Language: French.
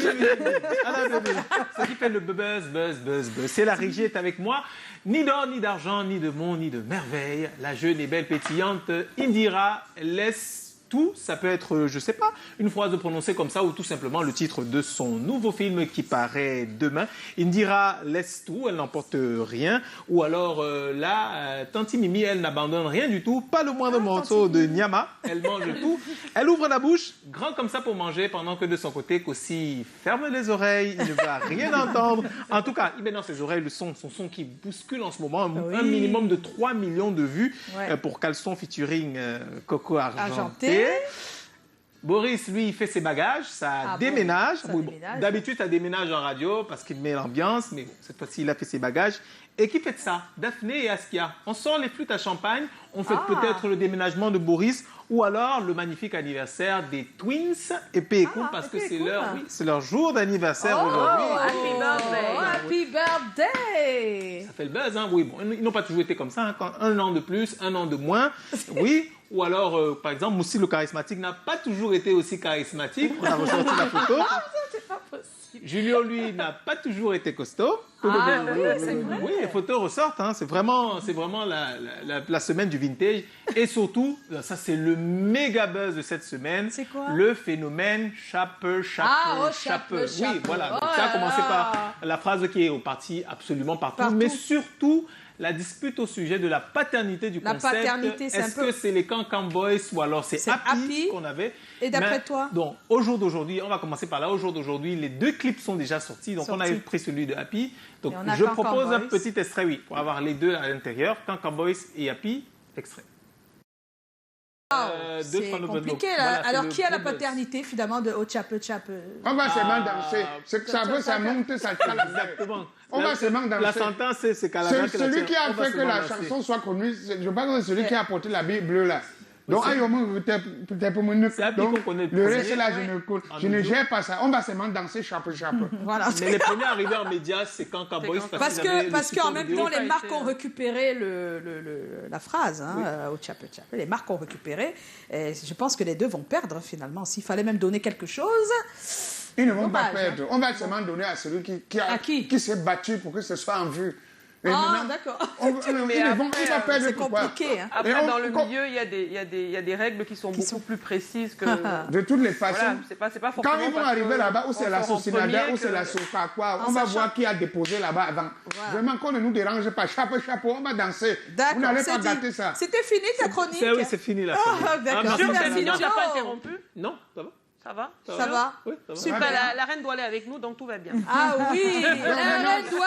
Ce qui fait le buzz. C'est la régie est avec moi. Ni d'or, ni d'argent, ni de monde, ni de merveille. La jeune et belle pétillante Indira laisse tout. Ça peut être, je sais pas, une phrase prononcée comme ça ou tout simplement le titre de son nouveau film qui paraît demain. Indira laisse tout, elle n'emporte rien. Ou alors Tanti Mimi, elle n'abandonne rien du tout. Pas le moindre morceau de Nyama. Elle mange tout. Elle ouvre la bouche, grand comme ça pour manger, pendant que de son côté, Kossi ferme les oreilles. Il ne va rien entendre. En tout cas, il met dans ses oreilles son son qui bouscule en ce moment. Un minimum de 3 millions de vues pour Caleçon featuring Coco Argenté. Boris, lui, il fait ses bagages, ça déménage. D'habitude, ça déménage en radio parce qu'il met l'ambiance, mais cette fois-ci, il a fait ses bagages. Et qui fait ça? Daphné et Askia. On sort les flûtes à champagne, on fait peut-être le déménagement de Boris ou alors le magnifique anniversaire des Twins. Et puis écoute, parce que c'est leur jour d'anniversaire aujourd'hui. Happy birthday! Happy birthday! Ça fait le buzz, hein? Oui, bon, ils n'ont pas toujours été comme ça. Hein. Quand un an de plus, un an de moins, oui. Ou alors, par exemple, Moussi le charismatique n'a pas toujours été aussi charismatique. On a ressorti la photo. C'est pas possible. Julio, lui, n'a pas toujours été costaud. Oui, c'est vrai. Oui, les photos ressortent. Hein. C'est vraiment la semaine du vintage. Et surtout, ça, c'est le méga buzz de cette semaine. C'est quoi? Le phénomène chapeau. Oui, voilà. Donc, ça a commencé par la phrase qui est partie absolument partout. Mais surtout, la dispute au sujet de la paternité du concept. La paternité, c'est Est-ce que c'est les Cancan Boys ou alors c'est Happy qu'on avait? Et d'après toi? Donc, au jour d'aujourd'hui, on va commencer par là. Au jour d'aujourd'hui, les deux clips sont déjà sortis. Donc, on a pris celui de Happy. Donc, je propose un petit extrait, pour avoir les deux à l'intérieur. Cancan Boys et Happy, extrait. C'est compliqué, là. Voilà, alors, qui a la paternité, finalement, de Ochape? On va seulement danser. C'est que ça veut, ça monte, ça cale. Exactement. On va seulement danser. La sentence, c'est Calabar. Celui qui a fait que la chanson soit connue, je pense que c'est celui qui a porté la Bible bleue, là. Donc, le reste, là, je ne gère pas ça. On va seulement danser chapeau. Voilà. Mais les premiers arrivés en médias, c'est quand Boys. Parce qu'en même temps, les marques ont récupéré la phrase, au Chape. Les marques ont récupéré. Et je pense que les deux vont perdre, finalement. S'il fallait même donner quelque chose... Ils ne vont pas perdre. On va seulement donner à celui qui s'est battu pour que ce soit en vue. D'accord. C'est compliqué. Hein. Après, dans le milieu, il y a des règles qui sont beaucoup plus précises que... De toutes les façons. Voilà, c'est pas forcément quand ils vont arriver là-bas, où c'est la Socinada, où c'est la Sofa, on va voir qui a déposé là-bas avant. Vraiment, qu'on ne nous dérange pas. Chapeau, on va danser. Vous n'allez pas gâter ça. C'était fini ta chronique? Oui, c'est fini la chronique. D'accord. Tu n'as pas interrompu? Non, ça va. Ça va? Ça va. Oui, ça va. Super, la reine doit aller avec nous, donc tout va bien. Ah oui, la reine doit